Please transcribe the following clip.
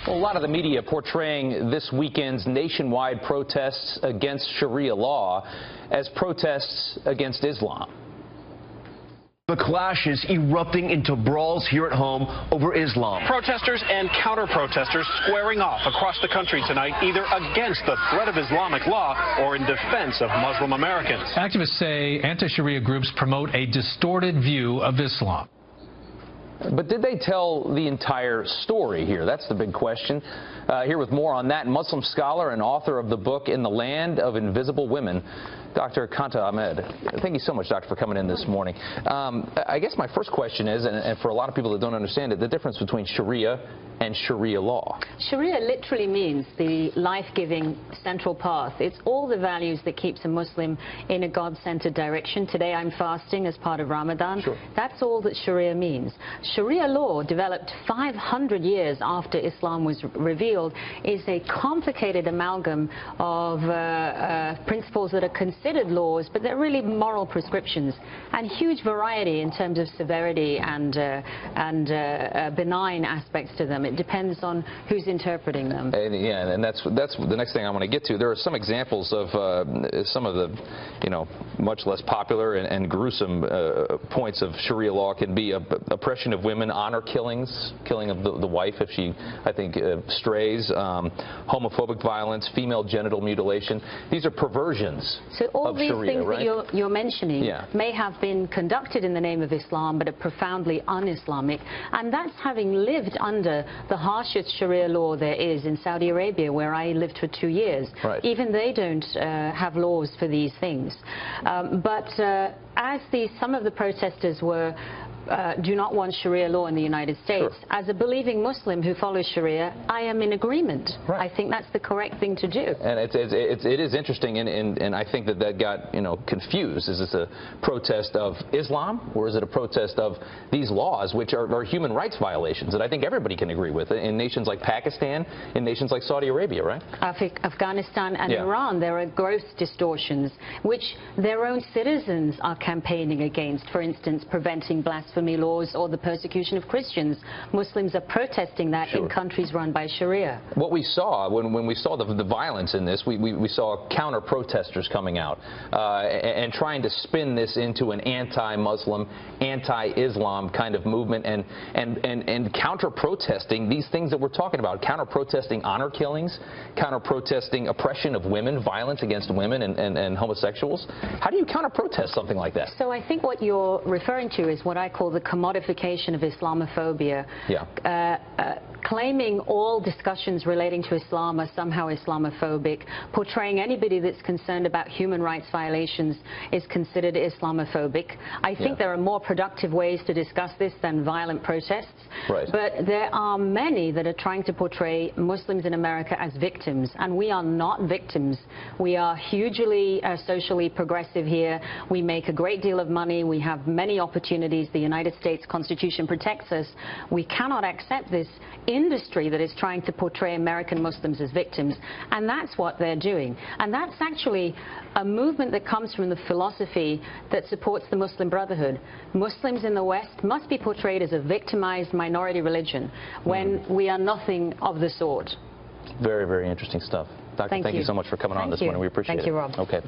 Well, a lot of the media portraying this weekend's nationwide protests against Sharia law as protests against Islam. The clashes erupting into brawls here at home over Islam. Protesters and counter-protesters squaring off across the country tonight, either against the threat of Islamic law or in defense of Muslim Americans. Activists say anti-Sharia groups promote a distorted view of Islam. But did they tell the entire story here? That's the big question. Here with more on that, Muslim scholar and author of the book In the Land of Invisible Women, Dr. Qanta Ahmed. Thank you so much, Doctor, for coming in this morning. I guess my first question is, and for a lot of people that don't understand it, the difference between Sharia and Sharia law. Sharia literally means the life-giving central path. It's all the values that keeps a Muslim in a God-centered direction. Today I'm fasting as part of Ramadan. Sure. That's all that Sharia means. Sharia law, developed 500 years after Islam was revealed, is a complicated amalgam of principles that are considered laws, but they're really moral prescriptions, and huge variety in terms of severity and benign aspects to them. It depends on who's interpreting them. And that's the next thing I want to get to. There are some examples of some of the, much less popular and gruesome points of Sharia law can be oppression of women, honor killings, killing of the wife if she, I think, strays, homophobic violence, female genital mutilation. These are perversions so all of these Sharia, things right? that you're mentioning may have been conducted in the name of Islam, but are profoundly un-Islamic, and that's having lived under the harshest Sharia law there is in Saudi Arabia, where I lived for 2 years. Right. Even they don't have laws for these things. As some of the protesters do not want Sharia law in the United States. Sure. As a believing Muslim who follows Sharia, I am in agreement. Right. I think that's the correct thing to do. And it is interesting, and I think that got confused. Is this a protest of Islam, or is it a protest of these laws, which are human rights violations that I think everybody can agree with in nations like Pakistan, in nations like Saudi Arabia, right? Afghanistan and Iran, there are gross distortions which their own citizens are campaigning against. For instance, preventing blasphemy laws or the persecution of Christians. Muslims are protesting that in countries run by Sharia. What we saw when we saw the violence in this, we saw counter-protesters coming out and trying to spin this into an anti-Muslim, anti-Islam kind of movement, and counter-protesting these things that we're talking about, counter-protesting honor killings, counter-protesting oppression of women, violence against women and homosexuals. How do you counter-protest something like that? So I think what you're referring to is what I call the commodification of Islamophobia. Claiming all discussions relating to Islam are somehow Islamophobic, portraying anybody that's concerned about human rights violations is considered Islamophobic. I think there are more productive ways to discuss this than violent protests. Right. But there are many that are trying to portray Muslims in America as victims, and we are not victims. We are hugely socially progressive here. We make a great deal of money. We have many opportunities. The United States Constitution protects us. We cannot accept this industry that is trying to portray American Muslims as victims, and that's what they're doing. And that's actually a movement that comes from the philosophy that supports the Muslim Brotherhood. Muslims in the West must be portrayed as a victimized minority religion when we are nothing of the sort. Very, very interesting stuff. Doctor, thank you so much for coming on this morning. We appreciate it. Thank you, Rob. Okay.